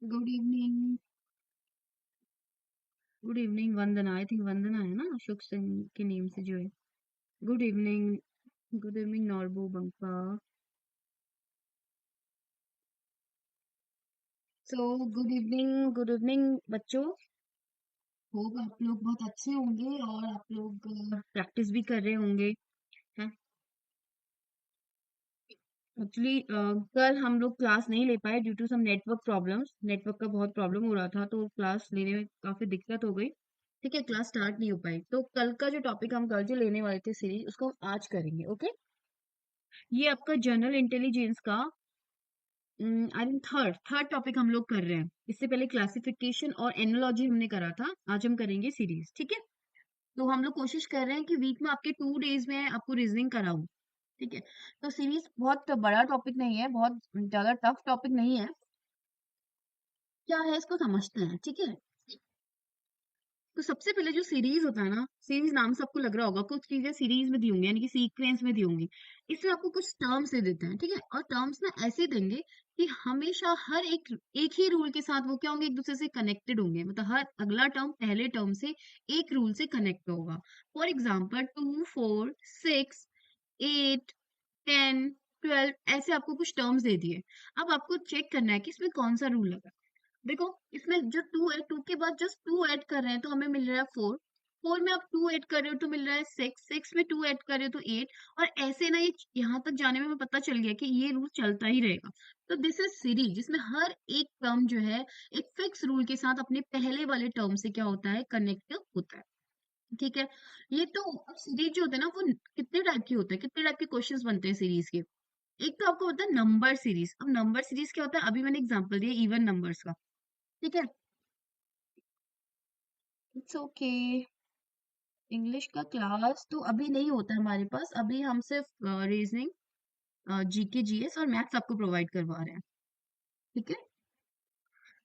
Good evening. Good evening Vandana. I think Vandana है ना अशोक सिंह के नेम से जो है। Good evening. Good evening Norbu Bampa. So good evening बच्चों। होप आप लोग बहुत अच्छे होंगे और आप लोग प्रैक्टिस भी कर रहे होंगे। हैं एक्चुअली कल हम लोग क्लास नहीं ले पाए due to some network problems. Network का बहुत प्रॉब्लम हो रहा था तो क्लास लेने में काफी दिक्कत हो गई। ठीक है, क्लास स्टार्ट नहीं हो पाई तो कल का जो टॉपिक हम कल जो लेने वाले थे सीरीज उसको हम आज करेंगे। ओके, ये आपका जनरल इंटेलिजेंस का आई थिंक थर्ड टॉपिक हम लोग कर रहे हैं। इससे पहले क्लासिफिकेशन और एनालॉजी हमने करा था, आज हम करेंगे सीरीज। ठीक है, तो हम लोग कोशिश कर रहे हैं कि वीक में आपके 2 डेज में आपको रीजनिंग कराऊं। ठीक है, तो सीरीज बहुत बड़ा टॉपिक नहीं है, बहुत ज्यादा टफ टॉपिक नहीं है। क्या है इसको समझते हैं। ठीक है, तो सबसे पहले जो सीरीज होता है ना, सीरीज नाम से आपको लग रहा होगा कुछ चीजें सीरीज में दी होंगी, यानी कि सीक्वेंस में दी होंगी। इसमें आपको कुछ टर्म्स दे देते हैं। ठीक है, और टर्म्स ना ऐसे देंगे कि हमेशा हर एक ही रूल के साथ वो क्या होंगे, एक दूसरे से कनेक्टेड होंगे। मतलब हर अगला टर्म पहले टर्म से एक रूल से कनेक्ट होगा। फॉर एग्जाम्पल 2, 4, 6, 8, 10, 12 ऐसे आपको कुछ टर्म्स दे दिए। अब आपको चेक करना है कि इसमें कौन सा रूल लगा। देखो, इसमें जो टू है, टू के बाद जस्ट टू ऐड कर रहे हैं तो हमें मिल रहा है 4। 4 में आप टू ऐड कर रहे हो तो मिल रहा है 6। 6 में टू ऐड कर रहे हो तो 8। और ऐसे ना ये यहाँ तक जाने में हमें पता चल गया कि ये रूल चलता ही रहेगा। तो दिस इज सीरीज जिसमें हर एक टर्म जो है एक फिक्स रूल के साथ अपने पहले वाले टर्म से क्या होता है, कनेक्ट होता है। ठीक है, ये तो अब सीरीज जो होते हैं ना वो कितने टाइप के होते हैं, कितने टाइप के क्वेश्चंस बनते हैं सीरीज के। एक तो आपको होता है नंबर सीरीज। अब नंबर सीरीज क्या होता है, अभी मैंने एग्जांपल दिया इवन नंबर्स का। ठीक है, इट्स ओके। इंग्लिश का क्लास तो अभी नहीं होता है हमारे पास, अभी हम सिर्फ रीजनिंग, जीके जीएस और मैथ्स आपको प्रोवाइड करवा रहे हैं। ठीक है,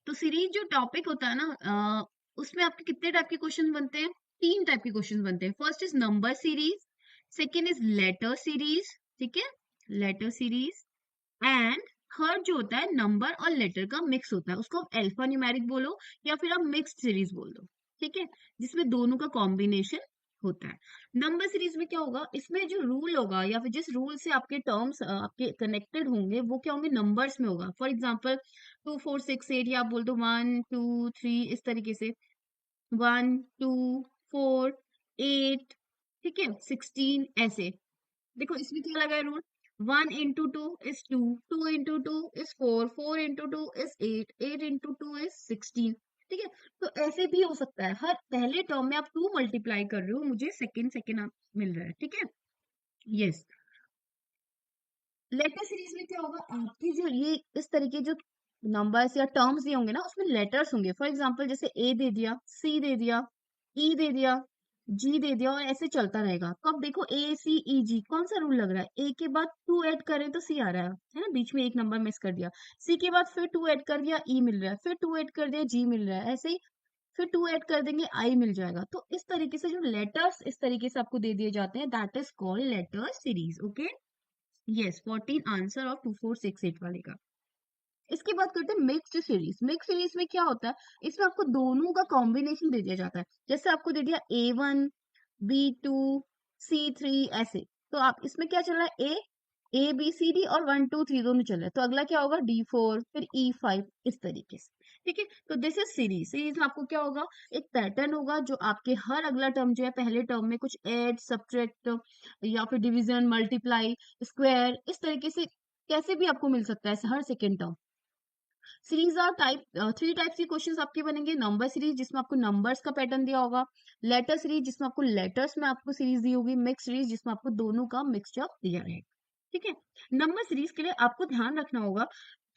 तो सीरीज जो टॉपिक होता है ना, उसमें आपके कितने टाइप के क्वेश्चन बनते हैं, 3 टाइप के क्वेश्चन बनते हैं। First is number series, second is letter series. ठीक है, लेटर सीरीज। एंड थर्ड जो होता है नंबर और लेटर का मिक्स होता है, उसको आप अल्फा न्यूमेरिक बोलो या फिर आप मिक्स्ड सीरीज बोल दो। ठीक है, जिसमें दोनों का कॉम्बिनेशन होता है। नंबर सीरीज में क्या होगा, इसमें जो रूल होगा या फिर जिस रूल से आपके टर्म्स आपके कनेक्टेड होंगे वो क्या होंगे, नंबर्स में होगा। फॉर एग्जाम्पल 2, 4, 6, 8 या आप बोल दो 1, 2, 3 इस तरीके से। 1, 2, 4, 8। ठीक है, 16 ऐसे। देखो इसमें क्या लगा है rule, 1 into 2 is 2, 2 into 2 is 4, 4 into 2 is 8, 8 into 2 is 16। ठीक है, तो ऐसे भी हो सकता है, हर पहले टर्म में आप 2 मल्टीप्लाई कर रहे हो, मुझे सेकेंड सेकेंड आप मिल रहा है। ठीक है, यस। लेटर सीरीज में क्या होगा, आपकी जो ये इस तरीके जो नंबर्स या टर्म्स दिए होंगे ना उसमें लेटर्स होंगे। फॉर एग्जांपल जैसे ए दे दिया, सी दे दिया, ई दे दिया, जी दे दिया और ऐसे चलता रहेगा। तो अब देखो ए सी ई जी कौन सा रूल लग रहा है, ए के बाद 2 ऐड करें तो सी आ रहा है ना, बीच में एक नंबर मिस कर दिया। सी के बाद फिर 2 ऐड कर दिया, ई मिल रहा है, फिर 2 ऐड कर दिया, जी मिल रहा है, ऐसे ही फिर 2 ऐड कर देंगे, आई मिल जाएगा। तो इस तरीके से जो लेटर्स इस तरीके से आपको दे दिए जाते हैं, that is called letter series. Okay, yes, 14 answer of 2468 वाले का। इसके बाद करते हैं मिक्स्ड सीरीज। मिक्स सीरीज में क्या होता है, इसमें आपको दोनों का कॉम्बिनेशन दे दिया जाता है। जैसे आपको दे दिया A1, B2, C3 ऐसे। तो आप इसमें क्या चल रहा है, A B C D और 1 2 3 दोनों चल रहे हैं। तो अगला क्या होगा, D4 फिर E5 इस तरीके से। ठीक है, तो दिस इज सीरीज। सीरीज में आपको क्या होगा, एक पैटर्न होगा जो आपके हर अगला टर्म जो है पहले टर्म में कुछ ऐड सब्ट्रैक्ट या फिर डिवीजन मल्टीप्लाई स्क्वायर इस तरीके से कैसे भी आपको मिल सकता है हर second term. Series are type, 3 types के क्वेश्चंस आपके बनेंगे। नंबर सीरीज जिसमें आपको नंबर्स का पैटर्न दिया होगा, लेटर सीरीज जिसमें आपको लेटर्स में आपको सीरीज दी होगी, मिक्स सीरीज जिसमें आपको दोनों का मिक्सचर दिया रहेगा। ठीक है, नंबर सीरीज के लिए आपको ध्यान रखना होगा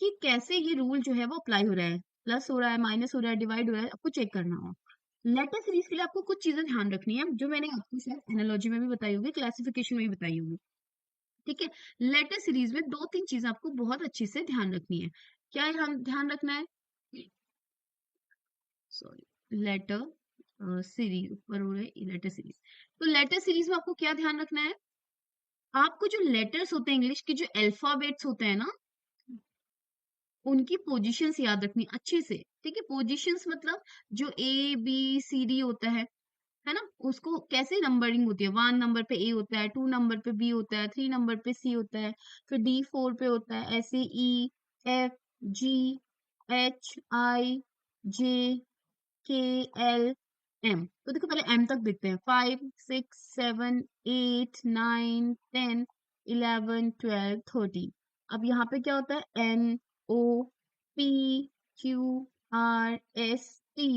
कि कैसे ये रूल जो है वो अप्लाई हो रहा है, प्लस हो रहा है, माइनस हो रहा है, डिवाइड हो रहा है, आपको चेक करना होगा। लेटर सीरीज के लिए आपको कुछ चीजें ध्यान रखनी है जो मैंने आपको शायद एनालॉजी में भी बताई होगी, क्लासिफिकेशन में भी बताई होगी। ठीक है, लेटर सीरीज में 2 3 चीजें आपको बहुत अच्छे से ध्यान रखनी है। क्या ध्यान रखना है, सॉरी, लेटर सीरीज ऊपर हो रहा है लेटर सीरीज। तो लेटर सीरीज में आपको क्या ध्यान रखना है, आपको जो लेटर्स होते हैं इंग्लिश के जो अल्फाबेट्स होते हैं ना, उनकी पोजीशंस याद रखनी अच्छे से। ठीक है, पोजीशंस मतलब जो ए बी सी डी होता है ना, उसको कैसे नंबरिंग होती है, 1 नंबर पे ए होता है, 2 नंबर पे बी होता है, 3 नंबर पे सी होता है, फिर डी 4 पे होता है, ऐसे E F G H I जे के एल एम। तो देखो पहले एम तक देखते हैं, 5 6 7 8 9 10 11 12 13। अब यहाँ पे क्या होता है, N O P Q R S T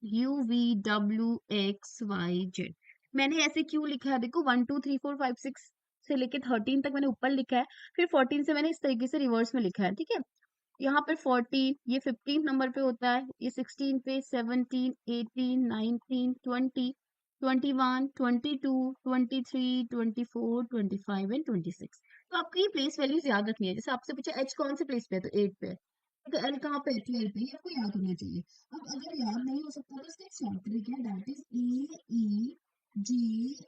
U V W X Y Z. मैंने ऐसे क्यों लिखा है, देखो 1 2 3 4 5 6 से लेके 13 तक मैंने ऊपर लिखा है, फिर 14 से मैंने इस तरीके से रिवर्स में लिखा है। ठीक है, यहाँ पर 14 ये 15 नंबर पे होता है, ये 16 पे, 17 18 19 20 21 22 23 24 25 एंड 26। तो आपको ये प्लेस वैल्यूज याद रखनी है। जैसे आपसे पूछा एच कौन से प्लेस पे है, तो 8 पे है। तो एल कहाँ पे है, 12 पे, ये आपको याद होना चाहिए। अब अगर याद नहीं हो सकता तो इसका एक शॉर्ट ट्रिक है, that is A E J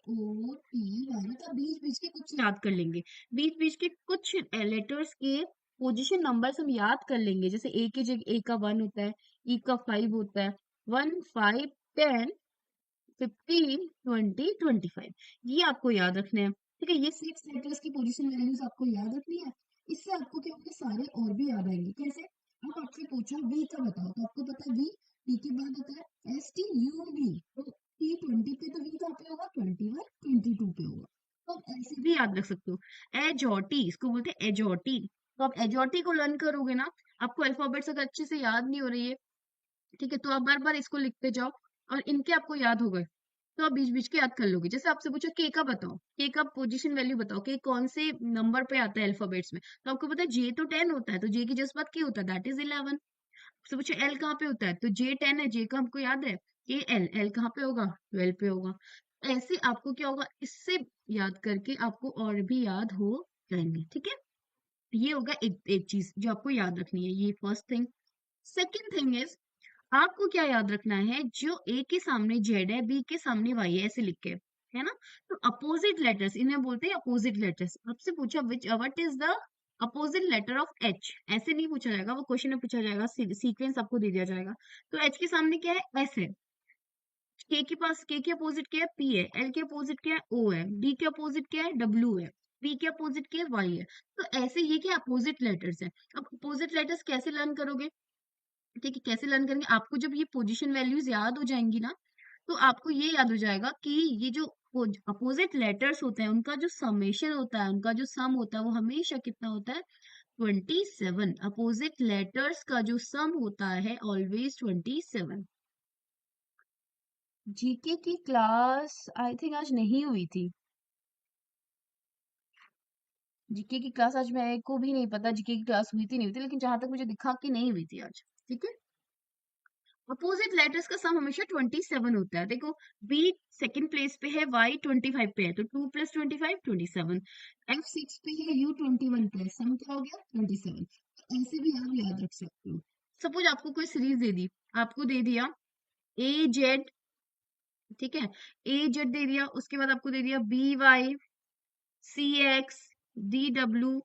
O T Y. मतलब बीच बीच के कुछ याद कर लेंगे, बीच बीच के कुछ लेटर्स के पोजीशन नंबर्स हम याद कर लेंगे। जैसे ए की जगह ए का 1 होता है, ई का 5 होता है, 1 5 10 15 20 25, ये आपको याद रखना है। ठीक है, ये 6 लेटर्स की पोजीशन वैल्यूज आपको याद रखनी है। इससे आपको क्या होगा, सारे और भी याद आएंगे। कैसे, अब आपसे पूछा वी का बताओ, तो आपको पता है वी, टी के बाद आता है एस टी यू वी, तो टी 20 पे, तो वी कहाँ पे होगा, 21 22 पे होगा। तो आप ऐसे भी याद रख सकते हो। एजॉटी, इसको बोलते हैं एजॉटी। तो आप एजॉटी को लर्न करोगे ना, आपको अल्फाबेट्स अगर अच्छे से याद नहीं हो रही है, ठीक है, तो आप बार बार इसको लिखते जाओ और इनके आपको याद हो गए, तो आप बीच बीच के याद कर लोगे। जैसे आपसे पूछा के का बताओ, के का पोजीशन वैल्यू बताओ, के कौन से नंबर पे आता है अल्फाबेट्स में, तो आपको पता है जे तो 10 होता है, तो जे की जस्ट बाद के होता है, दैट इज 11। आपसे पूछा एल कहाँ पे होता है, तो जे 10 है, जे का हमको याद है, के एल, एल कहाँ पे होगा, 12 पे होगा। ऐसे आपको क्या होगा, इससे याद करके आपको और भी याद हो जाएंगे। ठीक है, ये होगा एक एक चीज जो आपको याद रखनी है, ये first thing. Second thing is, आपको क्या याद रखना है, जो ए के सामने जेड है, बी के सामने वाई है, ऐसे लिख के, है ना, तो अपोजिट लेटर्स इन्हें बोलते हैं अपोजिट लेटर्स। आपसे पूछा which what is the opposite letter of H, ऐसे नहीं पूछा जाएगा, वो क्वेश्चन में पूछा जाएगा, सीक्वेंस आपको दे दिया जाएगा। तो एच के सामने क्या है, एस है, के के पास, के अपोजिट क्या है, पी है, एल के अपोजिट क्या है, ओ है, डी के अपोजिट क्या है, डब्ल्यू है, पी के अपोजिट क्या है, वाई है। तो ऐसे ये क्या अपोजिट लेटर्स है। अब अपोजिट लेटर्स कैसे लर्न करोगे, ठीक है, कैसे लर्न करेंगे, आपको जब ये पोजीशन वैल्यूज याद हो जाएंगी ना, तो आपको ये याद हो जाएगा कि ये जो अपोजिट लेटर्स होते हैं उनका जो समेशन होता है, उनका जो सम होता है, वो हमेशा कितना होता है, 27। अपोजिट लेटर्स का जो सम होता है ऑलवेज 27। जीके की क्लास आई थिंक आज नहीं हुई थी, जीके की क्लास आज मेरे को भी नहीं पता, जीके की क्लास हुई थी नहीं हुई थी, लेकिन जहां तक मुझे दिखा कि नहीं हुई थी आज। ठीक है, अपोजिट लेटर्स का सम हमेशा 27 होता है। देखो, बी सेकंड प्लेस पे है, वाई 25 पे है, तो 2 + 25 27। एफ 6 पे है, यू 21 पे है, सम क्या हो गया, 27। ऐसे भी आप याद रख सकते हो। सपोज आपको कोई सीरीज दे दी, आपको दे दिया ए जेड, ठीक है, ए जेड दे दिया, उसके बाद आपको दे दिया B Y C X D W,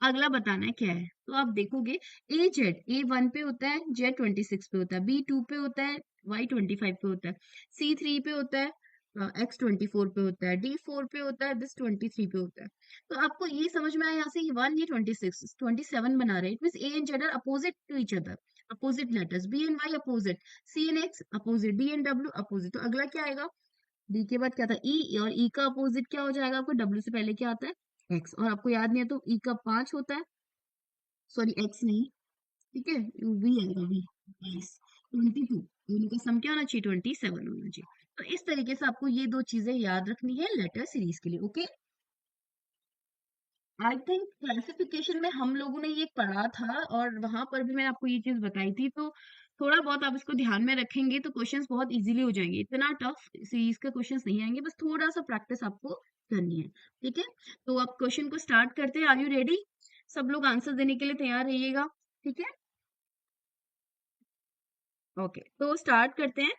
अगला बताना है क्या है। तो आप देखोगे, ए जेड, ए 1 पे होता है, जेड 26 पे होता है, बी 2 पे होता है, वाई 25 पे होता है, सी 3 पे होता है, एक्स 24 पे होता है, डी 4 पे होता है, दिस 23 पे होता है। तो आपको ये समझ में आया, यहाँ से ये 1 ये 26 27 बना रहे हैं, it means A and Z are opposite to each other, opposite letters, B and Y opposite, C and X opposite, D and W opposite. तो अगला क्या आएगा, डी के बाद क्या था, ई, और ई का अपोजिट क्या हो जाएगा, आपको डब्ल्यू से पहले क्या आता है, एक्स, और आपको याद नहीं है तो ई का 5 होता है, सॉरी एक्स नहीं, ठीक है, वी आएगा, वी 22, दोनों का सम क्या होना चाहिए, 27 होना चाहिए। तो इस तरीके से आपको ये दो चीजें याद रखनी है लेटर सीरीज के लिए। ओके, आई थिंक क्लासिफिकेशन में हम लोगों ने ये पढ़ा था, और वहां पर भी मैंने आपको ये चीज बताई थी, तो थोड़ा बहुत आप इसको ध्यान में रखेंगे तो क्वेश्चंस बहुत इजीली हो जाएंगे, इतना टफ सीरीज के क्वेश्चंस नहीं आएंगे, बस थोड़ा सा प्रैक्टिस आपको करनी है। ठीक है, तो अब क्वेश्चन को स्टार्ट करते हैं, आर यू रेडी, सब लोग आंसर देने के लिए तैयार रहिएगा। ठीक है, ओके, तो स्टार्ट करते हैं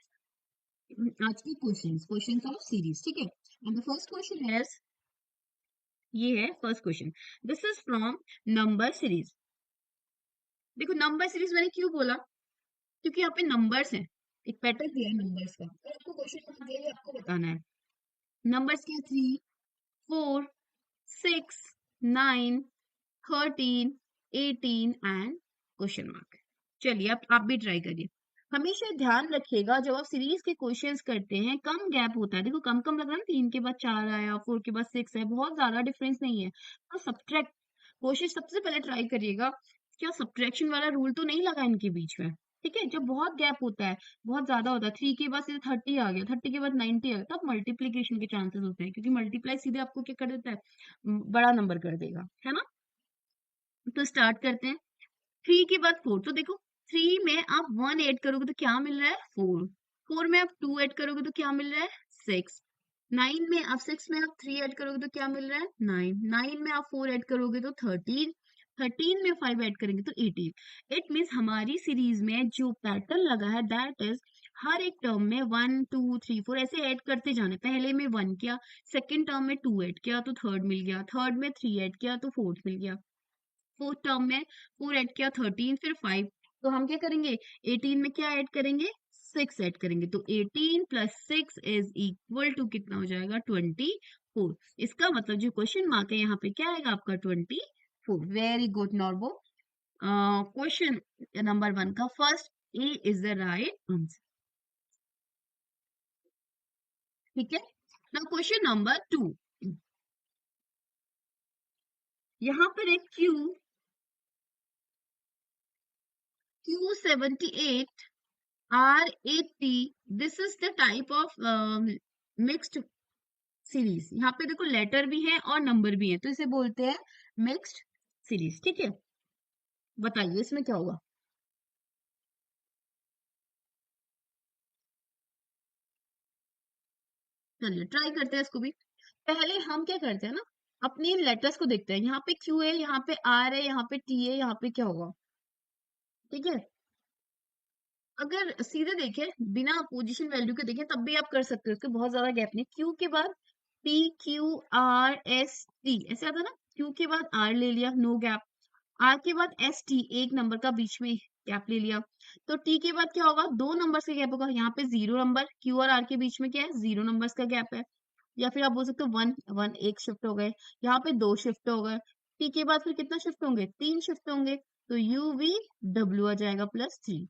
आज के क्वेश्चंस, क्वेश्चंस ऑफ सीरीज। ठीक है, and the first question is, ये है first question, this is from number series. देखो नंबर सीरीज मैंने क्यों बोला, क्योंकि यहाँ पे नंबर्स हैं, एक पैटर्न दिया है नंबर्स का, तो आपको क्वेश्चन मार्क दिया है, आपको बताना है नंबर्स क्या, 3, 4, 6, 9, 13, 18 एंड क्वेश्चन मार्क। चलिए अब आप भी ट्राई करिए। हमेशा ध्यान रखिएगा जब आप सीरीज के क्वेश्चंस करते हैं कम गैप होता है, देखो कम कम लग रहा है ना, 3 के बाद 4 आया, 4 के बाद 6 है, बहुत ज्यादा डिफरेंस नहीं है, तो सब्ट्रैक्ट कोशिश सबसे पहले ट्राई करिएगा, क्या सब्ट्रैक्शन वाला रूल तो नहीं लगा इनके बीच में। ठीक है, जब बहुत गैप होता है, बहुत ज्यादा होता है, 3 के बाद सीधे 30 आ गया, 30 के बाद 90 आ गया, तब मल्टीप्लीकेशन के चांसेस होते हैं, क्योंकि मल्टीप्लाई सीधे आपको क्या कर देता है, बड़ा नंबर कर देगा, है ना। तो स्टार्ट करते हैं। 3 के बाद 4, तो देखो 3 में आप 1 ऐड करोगे तो क्या मिल रहा है, 4। 4 में आप 2 ऐड करोगे तो क्या मिल रहा है, 6। 9 में आप 6 में आप 3 ऐड करोगे तो क्या मिल रहा है, 9। 9 में आप 4 ऐड करोगे तो 13। 13 में 5 ऐड करेंगे तो 18। इट मीन्स हमारी सीरीज में जो पैटर्न लगा है दैट इज हर एक टर्म में 1 2 3 4 ऐसे ऐड करते जाने। पहले में 1 किया, सेकंड टर्म में 2 ऐड किया तो थर्ड मिल गया, थर्ड में 3 ऐड किया तो फोर्थ मिल गया, फोर्थ टर्म में 4 ऐड किया, 13 फिर 5। तो हम क्या करेंगे, 18 में क्या ऐड करेंगे, 6 ऐड करेंगे, तो 18 प्लस 6 इज इक्वल टू कितना हो जाएगा, 24। इसका मतलब जो क्वेश्चन मार्क है यहाँ पे क्या आएगा आपका, 24। Very good Norbo. Question number 1 का first A is the right answer. ठीक है, नाउ क्वेश्चन नंबर 2। यहाँ पर एक Q78 R80, this is the type of mixed series. यहाँ पे देखो लेटर भी है और नंबर भी है, तो इसे बोलते हैं मिक्स्ड सीरीज। ठीक है, बताइए इसमें क्या होगा। चलिए ट्राई करते हैं इसको भी। पहले हम क्या करते हैं ना, अपने इन लेटर्स को देखते हैं, यहाँ पे क्यू है, यहाँ पे आर है, यहाँ पे टी है, यहाँ पे क्या होगा। ठीक है, अगर सीधे देखें बिना पोजीशन वैल्यू के देखें तब भी आप कर सकते हो, उसके बहुत ज्यादा गैप नहीं। क्यू के बाद P Q R S T ऐसे आता है ना, क्यू के बाद आर ले लिया, नो गैप। आर के बाद एस टी, एक नंबर का बीच में गैप ले लिया। तो टी के बाद क्या होगा, दो नंबर का गैप होगा, यहाँ पे 0 नंबर, क्यू और आर के बीच में क्या है, 0 नंबर्स का गैप है। या फिर आप बोल सकते हो 1 1, एक शिफ्ट हो गए, यहाँ पे 2 शिफ्ट हो गए। टी के बाद फिर कितना शिफ्ट होंगे, 3 शिफ्ट होंगे, तो यू वी डब्ल्यू आ जाएगा +3,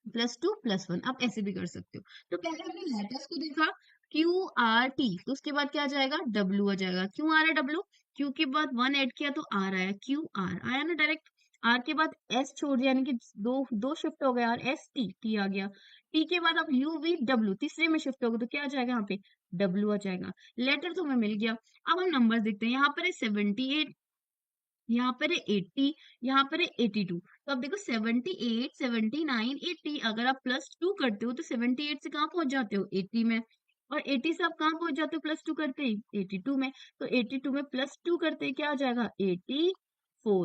+2 +1, आप ऐसे भी कर सकते हो। तो पहले हमने लेटर्स को देखा, क्यू आर टी, तो उसके बाद क्या आ जाएगा, डब्ल्यू आ जाएगा। क्यों आ रहा है डब्ल्यू, क्यू के बाद 1 ऐड किया तो आर आया, क्यू आर आया ना डायरेक्ट। आर के बाद एस छोड़ दिया, यानी कि दो दो शिफ्ट हो गया, और एस टी टी आ गया। टी के बाद अब यू वी डब्ल्यू, तीसरे में शिफ्ट हो गया, तो क्या आ जाएगा यहाँ पे, डब्ल्यू आ जाएगा। लेटर तो हमें मिल गया। अब हम नंबर देखते हैं, यहाँ पर है 78, यहाँ पर है 80, यहाँ पर है 82। तो अब देखो 78 79 80, अगर आप +2 करते हो तो 78 से कहाँ पहुंच जाते हो, 80 में। और 80 से आप कहाँ पहुंच जाते हो +2 करते ही, 82 में। तो 82 में +2 करते ही क्या आ जाएगा, 84।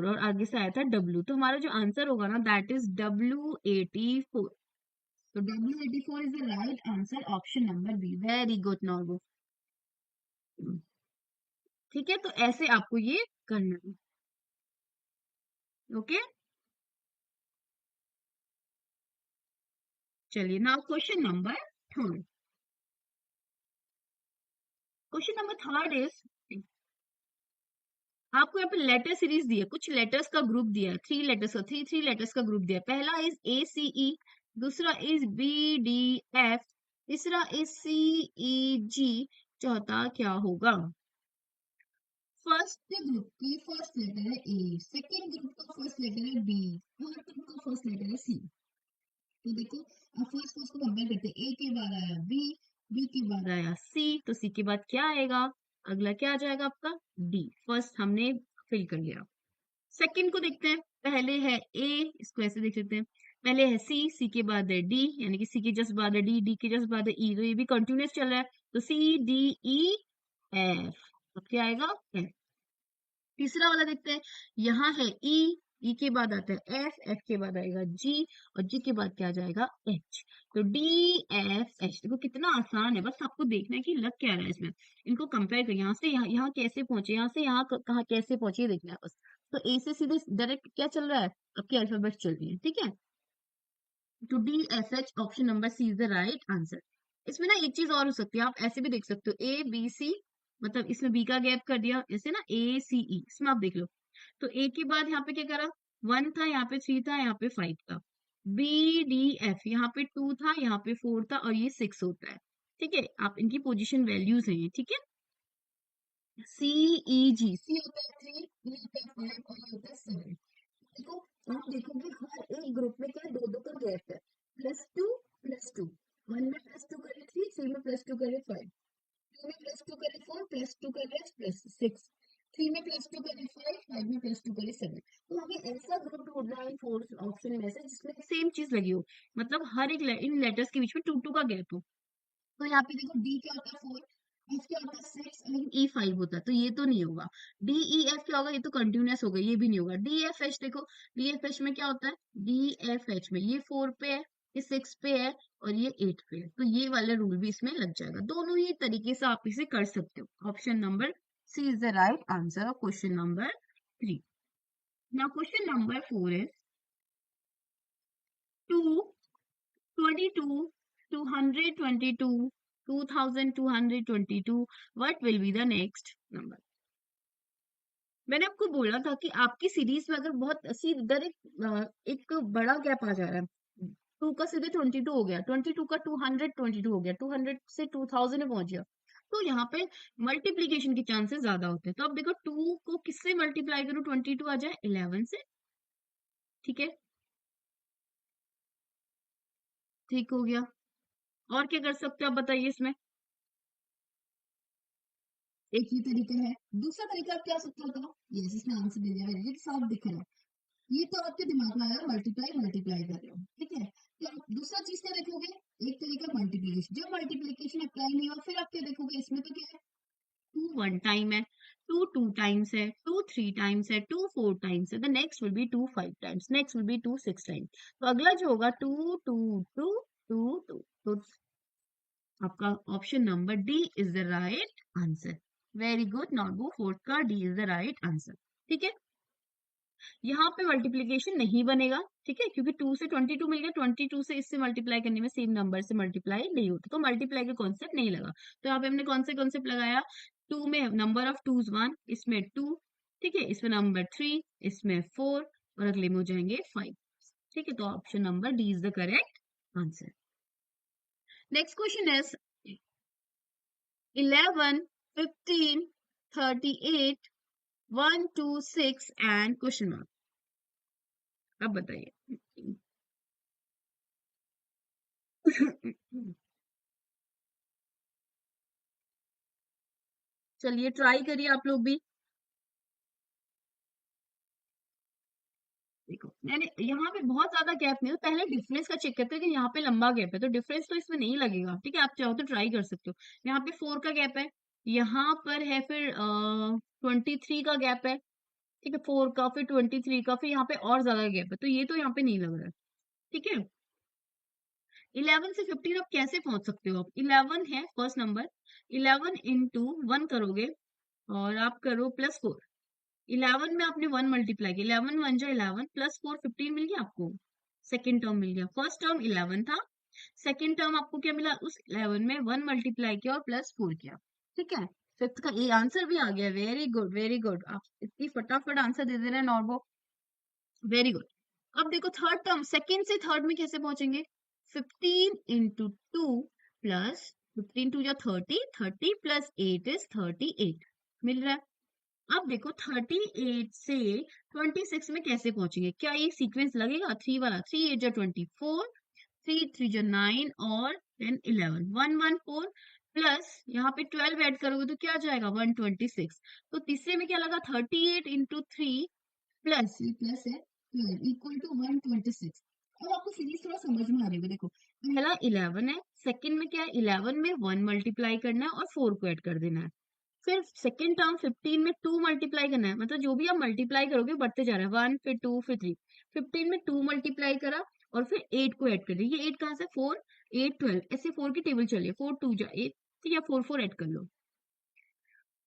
और आगे से आया था डब्ल्यू, तो हमारा जो आंसर होगा ना दैट इज W84। तो W84 is the right answer, option number B. Very good Norbo. ठीक है, तो ऐसे आपको ये करना है। ओके, चलिए now question number 3। Question number 3 is, आपको यहाँ पे लेटर सीरीज दी है, कुछ लेटर्स का ग्रुप दिया है, 3 लेटर्स का, थ्री थ्री लेटर्स का ग्रुप दिया है। पहला इज ए सी ई, दूसरा इज बी डी एफ, तीसरा इज सी ई जी, चौथा क्या होगा। फर्स्ट ग्रुप की फर्स्ट लेटर है ए, सेकेंड ग्रुप का फर्स्ट लेटर है बी, थर्ड ग्रुप का फर्स्ट लेटर है सी। तो देखो अब फर्स्ट फर्स्ट को कंपेयर करते हैं, ए के बाद आया बी, बी के बाद आया सी, तो सी के बाद क्या आएगा, अगला क्या आ जाएगा आपका, डी। फर्स्ट हमने फिल कर लिया। सेकंड को देखते हैं, पहले है ए, इसको ऐसे देख लेते हैं, पहले है सी, सी के बाद है डी, यानी कि सी के जस्ट बाद है डी, डी के जस्ट बाद है ई, तो ये भी कंटिन्यूस चल रहा है, तो सी डी ई एफ। अब क्या आएगा, एफ। तीसरा वाला देखते हैं, यहाँ है ई, ई के बाद आता है एफ, एफ के बाद आएगा जी, और जी के बाद क्या आ जाएगा, एच। तो डी एफ एच, देखो कितना आसान है, बस आपको देखना है कि लग क्या रहा है इसमें। इनको कंपेयर कर, यहाँ से यहाँ, यहाँ कैसे पहुंचे, यहाँ से यहाँ कहाँ कैसे पहुंचे, ये देखना है बस। तो ए से सीधे डायरेक्ट क्या चल रहा है, आपकी अल्फाबेट चल रही है, ठीक है। To D F H option number C is the right answer. इसमें ना एक चीज और हो सकती है, आप ऐसे भी देख सकते हो ए बी सी, मतलब इसमें बी का गैप कर दिया, ऐसे ना ए सी ई, इसमें आप देख लो। तो ए के बाद यहाँ पे क्या करा, 1 था, यहाँ पे 3 था, यहाँ पे 5 था। बी डी एफ, यहाँ पे 2 था, यहाँ पे 4 था, और ये 6 होता है, ठीक है। आप इनकी पोजीशन वैल्यूज हैं ये, ठीक है। सी ई जी, सी होता है 3, ई होता है 5, और ये होता है 7। देखो, आप देखोगे हर एक ग्रुप में क्या दो दो का गैप है, +2 +2, 1 में +2 करे 3, 3 में +2 करे 5, 2 में +2 करे 4, +2 करे +6, 3 में +2 करे 5, 5 में +2 करे 7। तो हमें ऐसा ग्रुप ढूंढना है फोर्थ ऑप्शन में से जिसमें सेम चीज लगी हो, मतलब हर एक इन लेटर्स के बीच में 2 2 का गैप हो। तो यहाँ पे देखो डी क्या होता है 4, एफ क्या होता है 6, लेकिन ई 5 होता है, तो ये तो नहीं होगा। डी ई एफ क्या होगा, ये तो कंटिन्यूअस होगा, ये भी नहीं होगा। डी एफ एच देखो, डी एफ एच में क्या होता है, डी एफ एच में ये 4 पे है, ये 6 पे है, और ये 8 पे है, तो ये वाला रूल भी इसमें लग जाएगा। दोनों ही तरीके से आप इसे कर सकते हो। Option number C is the right answer of question number 3। Now question number 4 is 2 22, 222, 2222. What will be the next number? मैंने आपको बोला था कि आपकी सीरीज में अगर बहुत इधर एक बड़ा गैप आ जा रहा है, 2 का सीधे 22 हो गया, 22 का 222 हो गया, 200 से 2000 में पहुंच गया, तो यहाँ पे मल्टीप्लीकेशन के चांसेस ज्यादा होते हैं। तो अब देखो 2 को किससे मल्टीप्लाई करूं, 22 आ जाए 11 से, ठीक है, ठीक हो गया। और क्या कर सकते हो आप बताइए इसमें। एक ये तरीका है, दूसरा तरीका आप क्या सकते हो, यस इसमें आंसर दे दिया, ये साफ दिख रहा है, ये तो आपके दिमाग में आया मल्टीप्लाई मल्टीप्लाई कर रहे हो, ठीक है। तो आप दूसरा चीज क्या देखोगे, एक तरीका मल्टीप्लीकेशन, जब मल्टीप्लीकेशन अप्लाई नहीं हुआ फिर आप क्या देखोगे, इसमें तो क्या है, 2 1 टाइम है, 2 2 टाइम्स है, 2 3 टाइम्स है, 2 4 टाइम्स है, the next will be 2 5 times, next will be 2 6 times. तो अगला जो होगा 2 2 2 2 2, तो आपका option number D is the right answer. Very good, not fourth का D is the right answer, ठीक है। यहाँ पे मल्टीप्लीकेशन नहीं बनेगा, ठीक है, क्योंकि 2 से 22 मिल गया, 22 से इससे मल्टीप्लाई करने में सेम नंबर से मल्टीप्लाई नहीं होता, तो मल्टीप्लाई का कॉन्सेप्ट नहीं लगा। तो यहाँ पे हमने कौन से कॉन्सेप्ट लगाया, 2 में नंबर ऑफ टूज 1, इसमें 2, ठीक है, इसमें नंबर 3, इसमें 4, और अगले में हो जाएंगे 5, ठीक है। तो option number D is the correct answer. Next question is 11, 15, 38, 1 2 6 and question mark. अब बताइए। चलिए ट्राई करिए आप लोग भी। देखो मैंने यहाँ पे बहुत ज्यादा गैप नहीं है, पहले डिफरेंस का चेक करते हैं कि यहाँ पे लंबा गैप है, तो डिफरेंस तो इसमें नहीं लगेगा, ठीक है। आप चाहो तो ट्राई कर सकते हो। यहाँ पे 4 का गैप है, यहाँ पर है फिर 23 का गैप है, ठीक है, 4 का, फिर 23 का, फिर यहाँ पे और ज्यादा गैप है, तो ये तो यहाँ पे नहीं लग रहा है, ठीक है। 11 से 15 आप कैसे पहुंच सकते हो, आप 11 है फर्स्ट नंबर, 11 इंटू 1 करोगे, और आप करो +4, 11 में आपने 1 मल्टीप्लाई किया, 11 1 जा 11 +4 15 मिल गया आपको, सेकेंड टर्म मिल गया। फर्स्ट टर्म 11 था, सेकेंड टर्म आपको क्या मिला, उस 11 में 1 मल्टीप्लाई किया और +4 किया, ठीक है। फिफ्थ का ये आंसर भी आ गया, वेरी गुड वेरी गुड, आप इतनी फटाफट आंसर दे दे रहे हैं नॉर्मल, वेरी गुड। अब देखो थर्ड टर्म, सेकेंड से थर्ड में कैसे पहुंचेंगे, 15 इंटू 2 प्लस 15 2 या 30, 30 + 8 इज 38 मिल रहा है। अब देखो 38 से 26 में कैसे पहुंचेंगे, क्या ये सीक्वेंस लगेगा, 3 वाला, 3 8 जा 24, 3 3 जा 9, और देन 11 1 1 4, प्लस यहाँ पे 12 ऐड करोगे तो क्या आ जाएगा 126। तो तीसरे में क्या लगा 38 इंटू 3 प्लस, ये प्लस है, 12 इक्वल टू 126। अब आपको सीरीज थोड़ा समझ में आ रही है, देखो पहला 11 है, सेकंड में क्या है, 11 में 1 मल्टीप्लाई करना है और 4 को ऐड कर देना है। फिर सेकंड टर्म 15 में 2 मल्टीप्लाई करना है, मतलब जो भी आप मल्टीप्लाई करोगे बढ़ते जा रहा है, 1 फिर 2 फिर 3, 15 में 2 मल्टीप्लाई करा और फिर 8 को ऐड कर दिया, ये 8 कहाँ से, 4 8 12, ऐसे 4 की टेबल चलिए, 4 2 जा 8, ठीक है, 4 4 ऐड कर लो,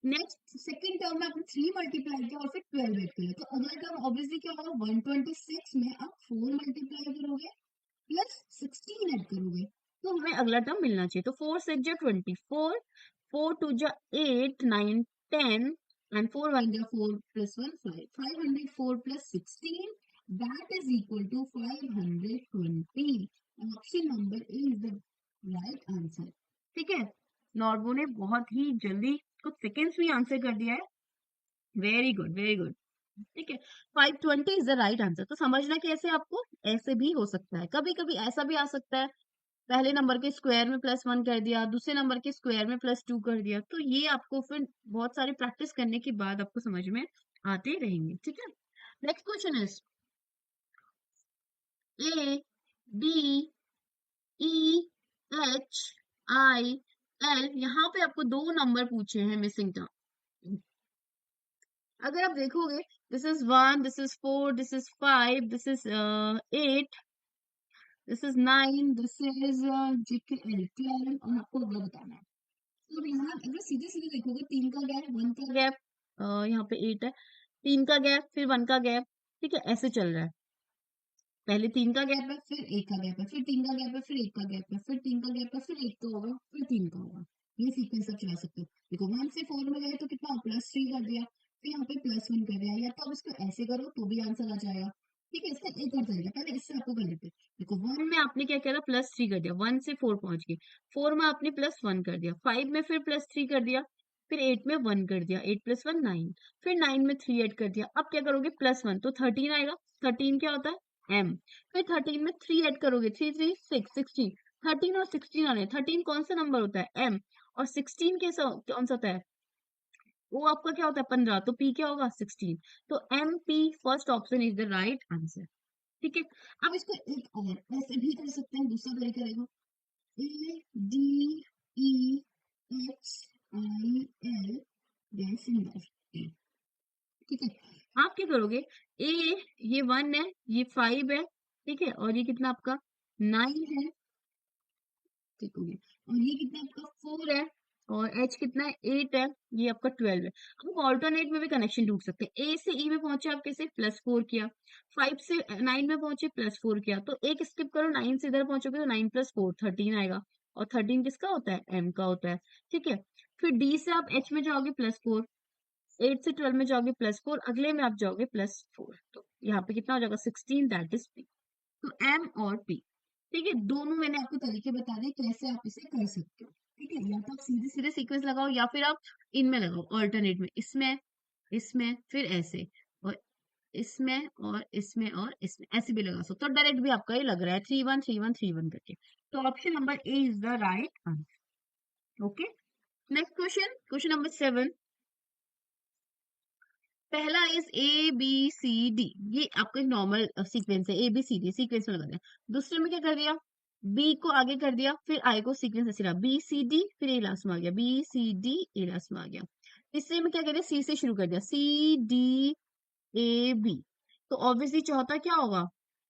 नेक्स्ट सेकंड टर्म में आपने 3 मल्टीप्लाई किया और फिर 12 ऐड किया, तो अगला टर्म ऑब्वियसली क्या होगा, 126 में आप 4 मल्टीप्लाई करोगे प्लस 16 ऐड करोगे, तो हमें अगला टर्म मिलना चाहिए। तो 4 6 जा 24, 4 2 जा 8 9 10 एंड 4 1 जा 4 plus 1 5, 504 plus 16 that is equal to 520। Option number A is the right answer. ठीक है, नॉर्बो ने बहुत ही जल्दी कुछ सेकेंड्स में आंसर कर दिया है। Very good, very good. ठीक है, 520 इज द राइट आंसर। तो समझना कैसे, आपको ऐसे भी हो सकता है, कभी कभी ऐसा भी आ सकता है, पहले नंबर के स्क्वायर में प्लस 1 कर दिया, दूसरे नंबर के स्क्वायर में प्लस 2 कर दिया, तो ये आपको फिर बहुत सारी प्रैक्टिस करने के बाद आपको समझ में आते रहेंगे। ठीक है, next question is A B E H I L, यहाँ पे आपको दो नंबर पूछे हैं मिसिंग टर्म। अगर आप देखोगे, this is 1, this is 4, this is 5, this is 8, this is 9, this is 12, और आपको अगला बताना है। तो यहाँ अगर सीधे सीधे देखोगे, 3 का गैप, 1 का गैप, यहाँ पे 8 है, 3 का गैप फिर 1 का गैप, ठीक है, ऐसे चल रहा है। पहले 3 का गैप है, फिर 1 का गैप है, फिर 3 का गैप है, फिर 1 का गैप है, फिर 3 का गैप है, फिर 1 का होगा, फिर 3 का होगा। ये सीक्वेंस आप चला सकते हो। देखो 1 से 4 में गए तो कितना प्लस 3 कर दिया, फिर यहाँ पे प्लस 1 कर दिया, या तो आप इसको ऐसे करो तो भी आंसर आ जाएगा। ठीक है, इसका एक और तरीका, पहले इससे आपको कर लेते हैं। देखो 1 में आपने क्या किया था, प्लस 3 कर दिया, 1 से 4 पहुंच गए, 4 में आपने प्लस 1 कर दिया, 5 में फिर प्लस 3 कर दिया, फिर 8 में 1 कर दिया, 8 प्लस 1 9, फिर 9 में 3 ऐड कर दिया। अब क्या करोगे, प्लस 1 तो 13 आएगा। 13 क्या होता है, एम। फिर 13 में 3 ऐड करोगे, 3 3 6 16, 13 और 16 आ रहे हैं। 13 कौन सा नंबर होता है, एम, और 16 कैसा कौन सा होता है, वो आपका क्या होता है 15, तो पी क्या होगा 16। तो M P first option is the right answer. ठीक है, अब इसको एक और ऐसे भी कर सकते हैं, दूसरा तरीका देखो, A D E H I L symbol. ठीक है, आप क्या करोगे, ए, ये 1 है, ये 5 है, ठीक है, और ये कितना आपका 9 है, ठीक हो गया, और ये कितना आपका 4 है, और एच कितना है 8 है, ये आपका 12 है। अब ऑल्टरनेट में भी कनेक्शन ढूंढ सकते हैं, ए से ई में पहुंचे आप कैसे, +4 किया, 5 से 9 में पहुंचे +4 किया, तो एक स्किप करो, 9 से इधर पहुंचोगे तो 9 + 4 13 आएगा, और 13 किसका होता है, एम का होता है। ठीक है, फिर डी से आप एच में जाओगे +4, 8 से 12 में जाओगे +4, अगले में आप जाओगे +4, तो यहाँ पे कितना हो जाएगा 16, दैट इज पी। तो एम और पी, ठीक है, दोनों मैंने आपको तरीके बता दिए कैसे आप इसे कर सकते हो। ठीक है, या तो आप सीधे सीधे सीक्वेंस लगाओ, या फिर आप इनमें लगाओ, ऑल्टरनेट में, इसमें, इसमें, फिर ऐसे, और इसमें, और इसमें, और इसमें, ऐसे भी लगा सकते हो। तो डायरेक्ट भी आपका ये लग रहा है 3 1 3 1 3 1 करके। तो option number A is the right answer. Okay, next question, question number 7। पहला is A B C D, ये आपका नॉर्मल सीक्वेंस है, A B C D sequence में लगा दिया। दूसरे में क्या कर दिया, बी को आगे कर दिया, फिर आई को सीक्वेंस ऐसे रहा, बी सी डी, फिर ए लास्ट में आ गया, B C D A last में आ गया। तीसरे में क्या कर दिया, सी से शुरू कर दिया, सी डी ए बी, तो ऑब्वियसली चौथा क्या होगा,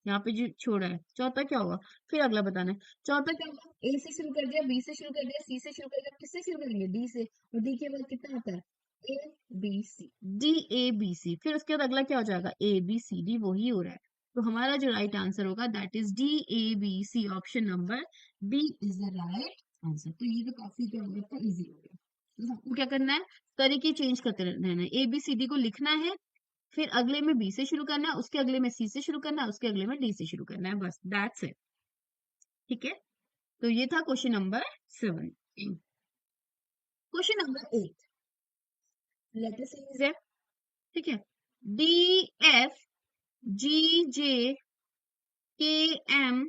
यहाँ पे जो छोड़ा है चौथा क्या होगा, फिर अगला बताना है। चौथा क्या होगा, ए से शुरू कर दिया, बी से शुरू कर दिया, सी से शुरू कर दिया, किससे शुरू करेंगे, डी से, और डी के बाद कितना आता है, A B C, D A B C, फिर उसके बाद अगला क्या हो जाएगा, ए बी सी डी, वही हो रहा है। तो हमारा जो राइट आंसर होगा that is D A B C, option number B is the right answer. तो ये तो काफी क्या हो गया, इजी हो गया। तो आपको क्या करना है, तरीके चेंज करते रहना है, ए बी सी डी को लिखना है, फिर अगले में बी से शुरू करना है, उसके अगले में सी से शुरू करना है, उसके अगले में डी से शुरू करना है, बस दैट्स इट। ठीक है, तो ये था question number 7। Question number 8, letter series है, ठीक है, D F G J K M,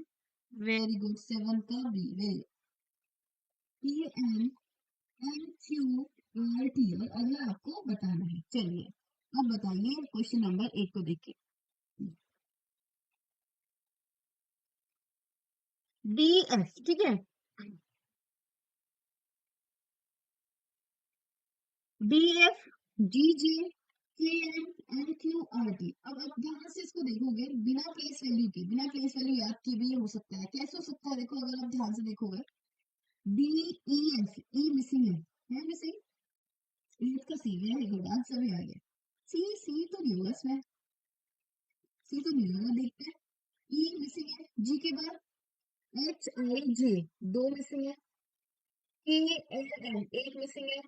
very good, 7 का B, very, P M N Q R T, और अगला आपको बताना है। चलिए अब बताइए क्वेश्चन नंबर 8 को देखिए, डी एफ, ठीक है, D F G J K M N Q R T. अब आप ध्यान से इसको देखोगे, बिना प्लेस वैल्यू के, बिना प्लेस वैल्यू याद किए भी ये हो सकता है, कैसे हो सकता है, देखो अगर आप ध्यान से देखोगे, डी ई एफ, ई मिसिंग है मिसिंग, एट का सी, वेरी गुड, आंसर भी आ गया। सी तो नहीं होगा इसमें, सी तो नहीं होगा, देखते हैं। ई मिसिंग है, जी के बाद एच आई जे दो मिसिंग है, के एल एन एक मिसिंग है,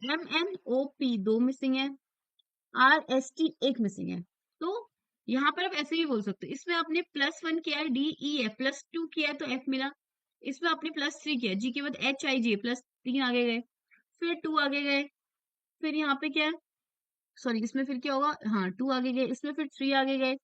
एम एन ओ पी दो मिसिंग है, आर एस टी एक मिसिंग है। तो यहाँ पर आप ऐसे भी बोल सकते हो, इसमें आपने +1 किया है, डी ई एफ, +2 किया है तो एफ मिला, इसमें आपने +3 किया है, जी के बाद एच आई जे, +3 आगे गए, फिर 2 आगे गए, फिर यहाँ पे क्या है, सॉरी इसमें फिर क्या होगा, हाँ 2 आगे गए, इसमें फिर 3 आगे गए,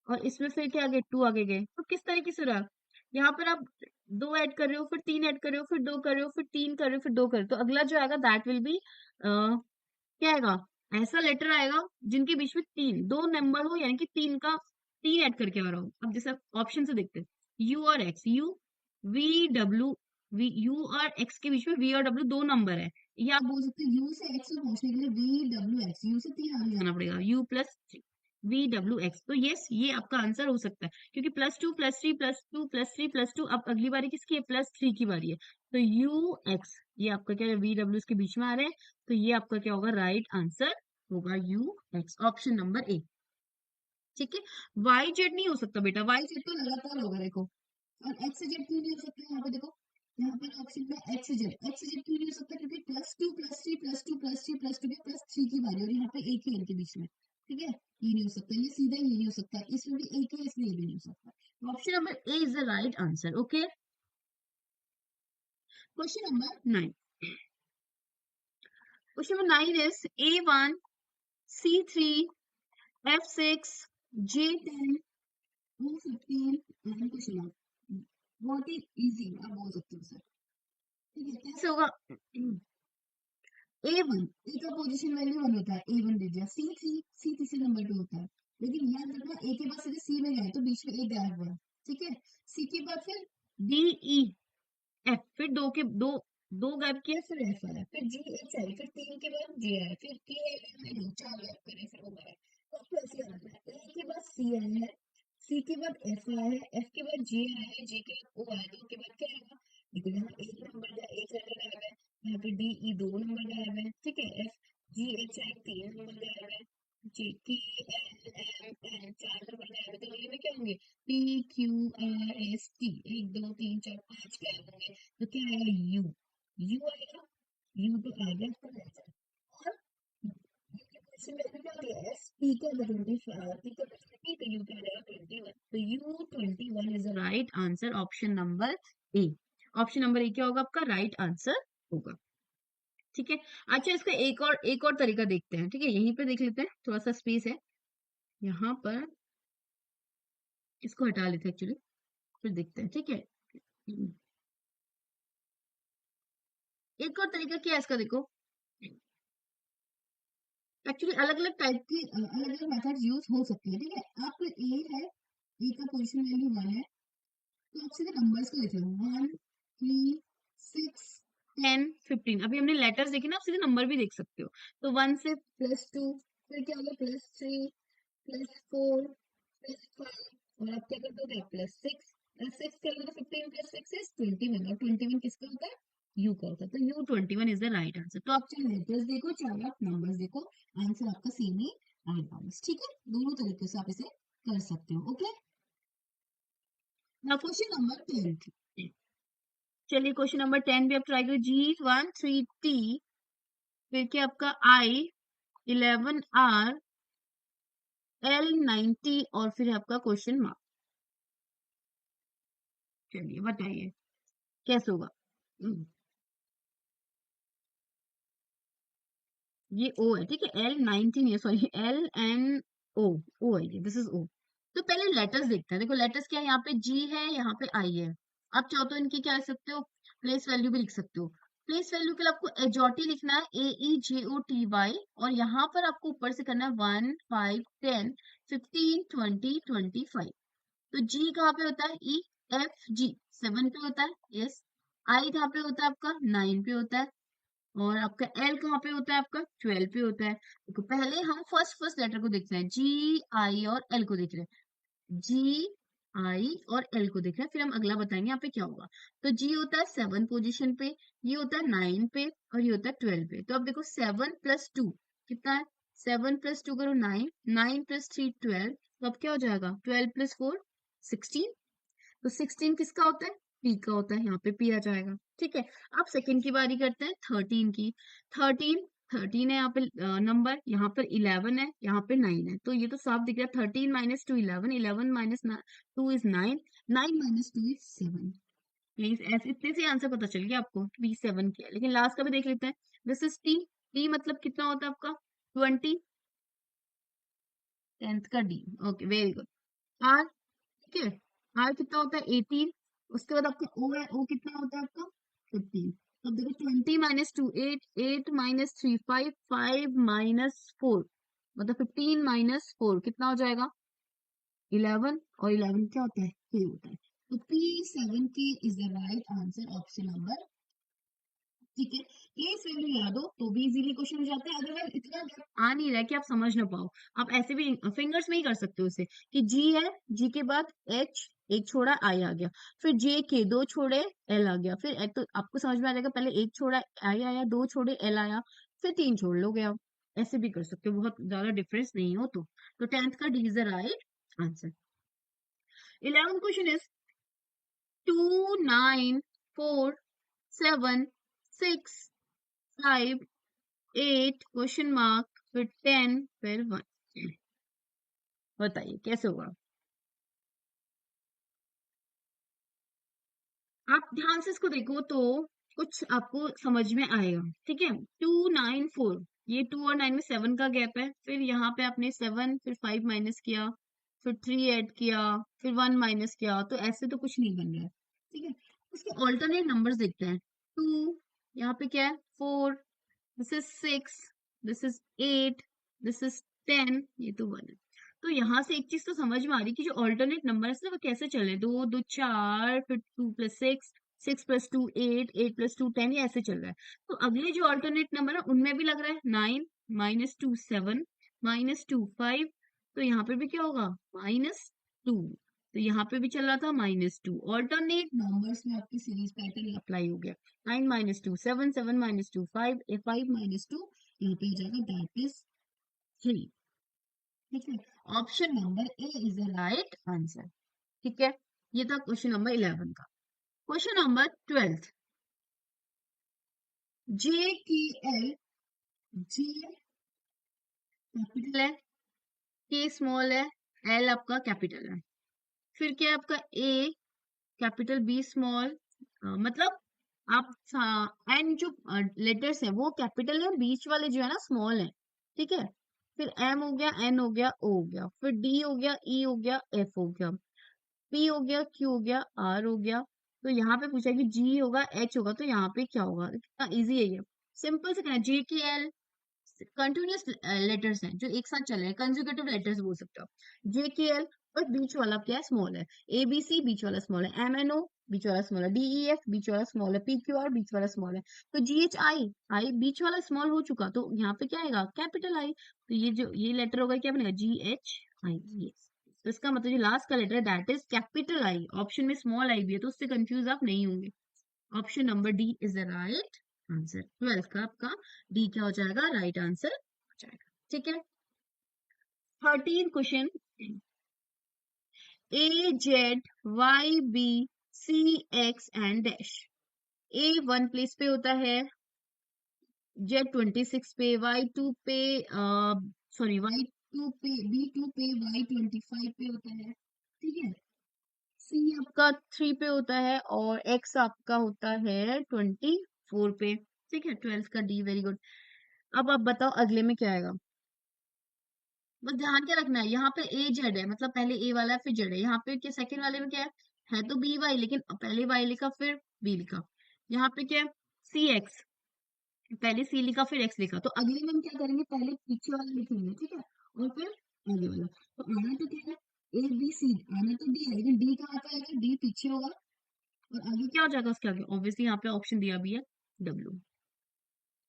और इसमें फिर क्या आगे 2 आगे गए। तो किस तरीके से रहा, यहाँ पर आप 2 ऐड कर रहे हो, फिर 3 ऐड कर रहे हो, फिर 2 कर रहे हो, फिर 3 कर रहे हो, फिर 2 कर रहे हो, तो अगला जो आएगा दैट विल बी क्या आएगा, ऐसा लेटर आएगा जिनके बीच में तीन दो नंबर हो, यानी कि तीन का तीन ऐड करके आ रहा हो। अब जैसे ऑप्शन से देखते हैं, यू और X, U V W, V U और एक्स के बीच में वी और डब्ल्यू दो नंबर है, या आप बोल सकते हो यू से एक्स में पहुंचने के लिए वी डब्ल्यू एक्स, यू से तीन आगे जाना पड़ेगा, you plus we W x. तो यस, ये आपका आंसर हो सकता है, क्योंकि +2 +3 +2 +3 +2, अब अगली बारी किसकी है, +3 की बारी है, तो यू एक्स ये आपका क्या है, वी डब्ल्यू के बीच में आ रहे हैं, तो ये आपका क्या होगा, राइट आंसर होगा यू एक्स, ऑप्शन नंबर ए। ठीक है, वाई जेड नहीं हो सकता बेटा, वाई जेड तो लगातार होगा देखो, और एक्स जेड क्यों नहीं हो सकता, यहाँ पे देखो, यहाँ पर ऑप्शन में एक्स जेड क्यों नहीं हो सकता, क्योंकि +2 +3 +2 +3 +2 के +3 की बारी, और यहाँ पे एक ही है इनके बीच में, ठीक है, ये नहीं हो सकता, ये सीधा ही नहीं हो सकता, इसमें भी एक है, इसमें ये भी नहीं हो सकता, option number A is the right answer. Okay, question number 9, question number 9 is A1 C3 F6 J10 O15 and question mark, बहुत ही इजी आप बोल सकते हो सर। ठीक है, कैसे होगा, A1, ए का पोजीशन वैल्यू 1 होता है, A1 दे दिया, C3, C तीसरे नंबर पे होता है, लेकिन याद रखना ए के बाद सीधे सी में गए तो बीच में एक गायब हुआ, ठीक है, सी के बाद फिर डी ई एफ, फिर दो के दो दो गायब किया, फिर एफ आया, फिर जी एच आई, फिर तीन के बाद जे आया, फिर के एल एन, चार गायब करे, फिर वो आया। तो आपको ऐसे याद रखना है, ए के बाद सी आया है, सी के बाद एफ आया है, एफ के बाद जे आया है, जे के बाद ओ आया, तो के बाद क्या आएगा, देखो यहाँ एक नंबर का एक लेटर गायब है, यहाँ पे डी ई दो नंबर गायब है, ठीक है, एफ जी एच आई तीन नंबर गायब है, जे के एल एम एन चार नंबर गायब है, तो ये में क्या होंगे, P Q R S T, एक दो तीन चार पांच गायब होंगे, तो क्या आएगा, यू, यू आएगा, यू तो आ गया आपका आंसर। और क्वेश्चन में क्या दिया है, पी का 25, पी का 20, तो यू क्या आ जाएगा 21, तो you 21 is the right answer, option number A. Option number ए क्या होगा आपका, राइट आंसर होगा। ठीक है, अच्छा इसका एक और तरीका देखते हैं, ठीक है, यहीं पे देख लेते हैं, थोड़ा सा स्पेस है यहाँ पर, इसको हटा लेते हैं एक्चुअली, फिर देखते हैं, ठीक है। एक और तरीका क्या है इसका, देखो एक्चुअली अलग अलग टाइप की अलग अलग मेथड्स यूज हो सकती है, ठीक है, आपको ए है, ए का पोजीशन वैल्यू 1 है, तो आप सीधे नंबर्स को देख लो, 1 3 6 10 15, अभी हमने लेटर्स देखे ना, आप सीधे नंबर भी देख सकते हो, तो 1 से +2, फिर क्या होगा +3 +4 +5, और आप क्या करते हो, +6, +6 कर लो, तो 15 + 6 इज 21, और 21 किसका होता है, यू का होता है, तो you 21 is the right answer. तो आप चाहे लेटर्स देखो चाहे आप नंबर्स देखो, आंसर आपका सेम ही आएगा, ठीक है, दोनों तरीके से आप इसे कर सकते हो। ओके, नाउ क्वेश्चन नंबर 10, चलिए क्वेश्चन नंबर 10 भी आप ट्राई करो, G13T, फिर क्या आपका I11R L90, और फिर आपका क्वेश्चन मार्क, चलिए बताइए कैसे होगा। ये ओ है, ठीक है, L19 है, सॉरी LNO, ओ है ये, दिस इज ओ। तो पहले लेटर्स देखते हैं, देखो लेटर्स क्या है, यहाँ पे जी है, यहाँ पे आई है, आप चाहो तो इनकी क्या लिख सकते हो, प्लेस वैल्यू भी लिख सकते हो। प्लेस वैल्यू के लिए आपको एजॉटी लिखना है, AEJOTY, और यहाँ पर आपको ऊपर से करना है 1 5 10 15 20 25। तो जी कहाँ पे होता है, EFG 7 पे होता है, यस। आई कहाँ पे होता है आपका, 9 पे होता है, और आपका एल कहाँ पे होता है आपका, 12 पे होता है। तो पहले हम फर्स्ट फर्स्ट लेटर को देखते हैं, जी आई और एल को देख रहे हैं, जी आई और एल को देख रहे हैं, फिर हम अगला बताएंगे यहाँ पे क्या होगा। तो जी होता है 7 पोजीशन पे, ये होता है 9 पे और ये होता है 12 पे। तो अब देखो 7 + 2 कितना है, 7 + 2 करो 9, 9 + 3 12। तो अब क्या हो जाएगा, 12 + 4 16। तो 16 किसका होता है, पी का होता है, यहाँ पे पी आ जाएगा। ठीक है, अब सेकंड की बारी करते हैं 13 की। 13, 13 है यहाँ पे नंबर, यहाँ पर 11 है, यहाँ पे 9 है। तो ये तो साफ दिख रहा है, 13 - 2 11, 11 - 2 इज 9, 9 - 2 इज 7। प्लीज ऐसे इतने से आंसर पता चल गया आपको, बी 7 क्या है। लेकिन लास्ट का भी देख लेते हैं। दिस इज टी, टी मतलब कितना होता है आपका 20, 10th का D. Okay very good. R, ठीक है, आर कितना होता है 18। उसके बाद आपका ओ है, ओ कितना होता है आपका 15। अब देखो 20 - 2 8, 8 - 3 5, 5 - 4 मतलब 15 - 4 कितना हो जाएगा 11। और 11 क्या होता है, के होता है। तो P7 के is the right answer, option number. ठीक है, ये इस वैल्यू याद हो तो भी इजीली क्वेश्चन हो जाता है। अदरवाइज इतना gap आ नहीं रहा है कि आप समझ ना पाओ, आप ऐसे भी फिंगर्स में ही कर सकते हो उसे, कि जी है, जी के बाद एच, एक छोड़ा आई आ गया, फिर जे के दो छोड़े एल आ गया, फिर तो आपको समझ में आ जाएगा, पहले एक छोड़ा आई आया, दो छोड़े एल आया, फिर तीन छोड़ लोगे आप। ऐसे भी कर सकते हो, बहुत ज्यादा डिफरेंस नहीं हो तो 10th का D is the right answer. 11th question is 2 9 4 7 6 5 8 question mark, फिर 10, फिर 1। बताइए कैसे होगा। आप ध्यान से इसको देखो तो कुछ आपको समझ में आएगा। ठीक है, 2 9 4, ये 2 और 9 में 7 का गैप है, फिर यहाँ पे आपने 7 फिर 5 माइनस किया, फिर 3 ऐड किया, फिर 1 माइनस किया, तो ऐसे तो कुछ नहीं बन रहा है। ठीक है, उसके ऑल्टरनेट नंबर्स देखते हैं। 2, यहाँ पे क्या है 4, this is 6, this is 8, this is 10, ये तो 1 है। तो यहाँ से एक चीज तो समझ में आ रही कि जो ऑल्टरनेट नंबर है वो कैसे चले, 2 2 4, फिर 2 + 6, 6 + 2 8, 8 + 2 10, ये ऐसे चल रहा है। तो अगले जो ऑल्टरनेट नंबर है उनमें भी लग रहा है 9 - 2 7 -2 5। तो यहाँ पे भी क्या होगा -2। तो यहाँ पे भी चल रहा था -2। ऑल्टरनेट नंबर्स में आपकी सीरीज पैटर्न अप्लाई हो गया। 9 - 2 7, 7 - 2 5, 5 - 2 यहाँ पे आ जाएगा, दैट इज 3। ठीक है, option number A is the right answer. ठीक है, ये था क्वेश्चन नंबर 11 का। क्वेश्चन नंबर 12, जे के एल, जे कैपिटल है, के स्मॉल है, एल आपका कैपिटल है, फिर क्या है आपका ए कैपिटल, बी स्मॉल, मतलब आप एन जो लेटर्स हैं वो कैपिटल है, बीच वाले जो है ना स्मॉल है। ठीक है, फिर एम हो गया, एन हो गया, ओ हो गया, फिर डी हो गया, ई हो गया, एफ हो गया, पी हो गया, क्यू हो गया, आर हो गया। तो यहाँ पे पूछा कि जी होगा, एच होगा, तो यहाँ पे क्या होगा, कितना इजी है ये। सिंपल से कहना, जे के एल कंटिन्यूअस लेटर्स हैं जो एक साथ चल रहे हैं, कंजुगेटिव लेटर्स बोल सकते हो। जे के एल और बीच वाला क्या है स्मॉल है, ए बी सी बीच वाला स्मॉल है, एम एन ओ बीच वाला स्मॉल है, डी ई एफ बीच वाला स्मॉल है, पी क्यू आर बीच वाला स्मॉल है। तो जी एच आई, आई बीच वाला स्मॉल हो चुका, तो यहाँ पे क्या आएगा कैपिटल आई। तो ये जो ये लेटर होगा क्या बनेगा, जी एच आई। ये तो इसका मतलब जो लास्ट का लेटर है that is capital I. Option में स्मॉल आई भी है तो उससे कंफ्यूज आप नहीं होंगे। Option number D is the right answer. 12 का आपका डी क्या हो जाएगा, राइट आंसर हो जाएगा। ठीक है, 13 question, A Z Y B C X and dash. A 1 place पे होता है, जेड 26 पे, वाई 2 पे, सॉरी वाई 2 पे, बी 2 पे, वाई 25 पे होता है। ठीक है, सी आपका 3 पे होता है और एक्स आपका होता है 24 पे। ठीक है, 12 का डी, वेरी गुड। अब आप बताओ अगले में क्या आएगा। बस ध्यान क्या रखना है, यहाँ पे ए जेड है, मतलब पहले ए वाला है फिर जेड है। यहाँ पे क्या सेकंड वाले में क्या है तो बी वाई, लेकिन पहले वाई लिखा फिर बी लिखा। यहाँ पे क्या है सी एक्स, पहले सी लिखा फिर एक्स लिखा। तो अगले में हम क्या करेंगे, पहले पीछे वाला लिखेंगे, ठीक है, और फिर आगे वाला। तो आना तो क्या है ए बी सी, आना तो डी है, लेकिन डी कहाँ पे आएगा, डी पीछे होगा। और आगे क्या हो जाएगा उसके आगे, ऑब्वियसली यहाँ पे ऑप्शन दिया भी है डब्ल्यू।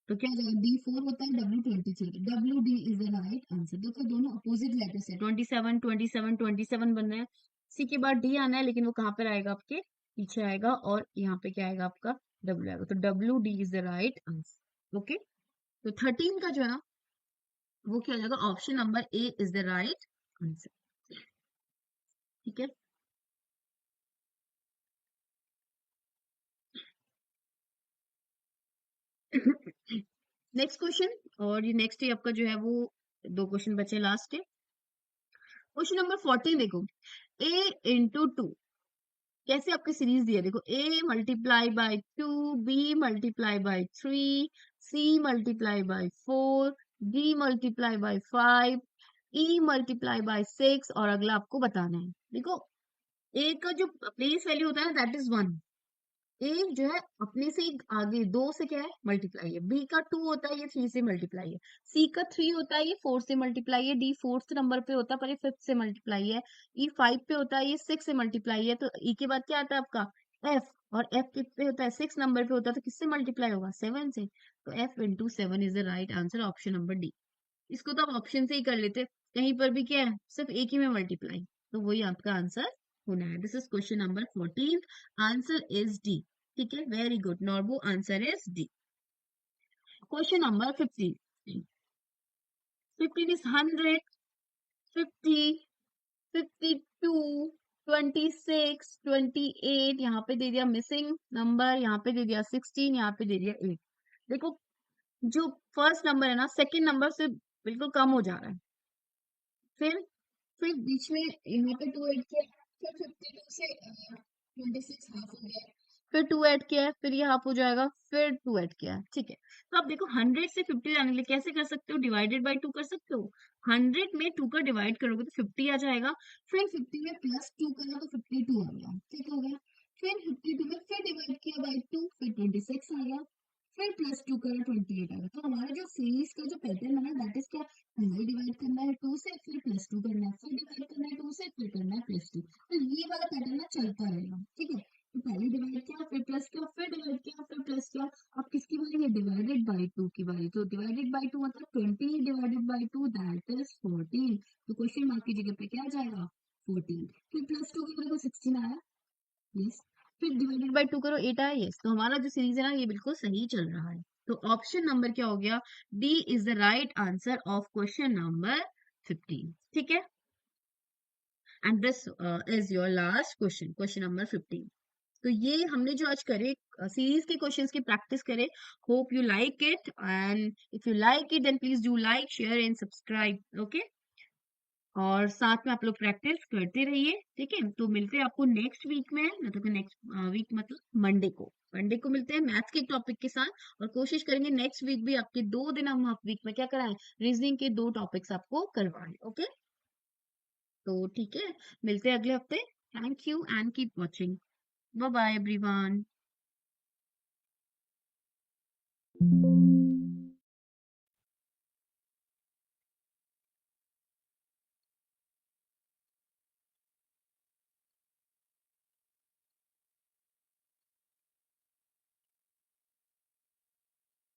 तो क्या हो जाएगा, D4 होता है, W23, WD is the right answer. देखो दोनों अपोजिट लेटर्स है, 27 27 27 बन रहे हैं। सी के बाद डी आना है, लेकिन वो कहाँ पर आएगा, आपके पीछे आएगा, और यहाँ पे क्या आएगा आपका, डब्ल्यू आएगा। तो W D is the right answer. Okay, तो 13 का जो है ना, वो क्या हो जाएगा, option number A is the right answer. ठीक है। नेक्स्ट क्वेश्चन, और ये नेक्स्ट ही आपका जो है वो दो क्वेश्चन बचे लास्ट है। क्वेश्चन नंबर 14 देखो, ए इंटू टू, कैसे आपके सीरीज दिया, देखो a multiply by 2, b multiply by 3, c multiply by 4, d multiply by 5, e multiply by 6, और अगला आपको बताना है। देखो a का जो प्लेस वैल्यू होता है ना, दैट इज 1। एक जो है अपने से एक आगे दो से क्या है, मल्टीप्लाई है। बी का 2 होता है, ये 3 से मल्टीप्लाई है। सी का 3 होता है, ये 4 से मल्टीप्लाई है। डी फोर्थ नंबर पे होता है, पर ये फिफ्थ से मल्टीप्लाई है। ई 5 पे होता है, ये 6 से मल्टीप्लाई है। तो ई के बाद क्या आता है आपका, एफ, और एफ पे होता है 6 नंबर पे होता है, तो किससे मल्टीप्लाई होगा, 7 से। तो F into 7 is the right answer, option number D. इसको तो आप ऑप्शन से ही कर लेते, कहीं पर भी क्या है, सिर्फ एक ही में मल्टीप्लाई, तो वही आपका आंसर होना है। This is question number 14, answer is D. ठीक है, very good Norbo, answer is D. Question number 15, 15 is 100, 50, 52, 26, 28, यहाँ पे दे दिया मिसिंग नंबर, यहाँ पे दे दिया 16, यहाँ पे दे दिया 8। देखो जो फर्स्ट नंबर है ना, सेकंड नंबर से बिल्कुल कम हो जा रहा है। फिर फिर बीच में यहाँ पे 2 ऐड किया, फिर 52 से 26 हाफ हो गया, फिर 2 ऐड किया है, फिर ये हाफ हो जाएगा, फिर 2 ऐड किया है। ठीक है, तो आप देखो 100 से 50 लाने के लिए कैसे कर सकते हो, डिवाइडेड बाय 2 कर सकते हो। 100 में 2 का डिवाइड करोगे तो 50 आ जाएगा, फिर 50 में प्लस 2 करा तो 52 आ गया। ठीक हो गया, फिर 52 में फिर डिवाइड किया बाय 2, फिर 26 आ गया, फिर प्लस 2 करा 28 आ गया। तो हमारा जो सीरीज का जो पैटर्न है दैट इज क्या, पहले डिवाइड करना है 2 से, फिर प्लस 2 करना है, फिर डिवाइड करना है 2 से, फिर करना है प्लस 2। तो ये वाला पैटर्न ना चलता रहेगा। ठीक है, तो पहले डिवाइड किया, फिर प्लस किया, फिर डिवाइड किया, फिर प्लस किया। अब किसकी बारी है, डिवाइडेड बाय 2 की बारी। तो डिवाइडेड बाय 2 मतलब 20 डिवाइडेड बाय 2 दैट इज 14। तो क्वेश्चन मार्क की जगह पे क्या आ जाएगा, 14। फिर प्लस 2 की जगह 16 आया, यस। फिर डिवाइडेड बाय 2 करो, 8 आया, यस। तो हमारा जो सीरीज है ना, ये बिल्कुल सही चल रहा है। तो ऑप्शन नंबर क्या हो गया, D is the right answer of question number 15। ठीक है, and this is your last question, question number 15। तो ये हमने जो आज करे, सीरीज के क्वेश्चंस की प्रैक्टिस करे। Hope you like it, and if you like it then please do like, share and subscribe. Okay, और साथ में आप लोग प्रैक्टिस करते रहिए। ठीक है, तो मिलते हैं आपको नेक्स्ट वीक में, मतलब नेक्स्ट वीक मतलब मंडे को मिलते हैं मैथ्स के टॉपिक के साथ, और कोशिश करेंगे नेक्स्ट वीक भी आपके 2 दिन हम वीक में क्या कराएं, रीजनिंग के 2 टॉपिक्स आपको करवाएं। ओके, तो ठीक है, मिलते हैं अगले हफ्ते। Thank you and keep watching. Bye bye everyone.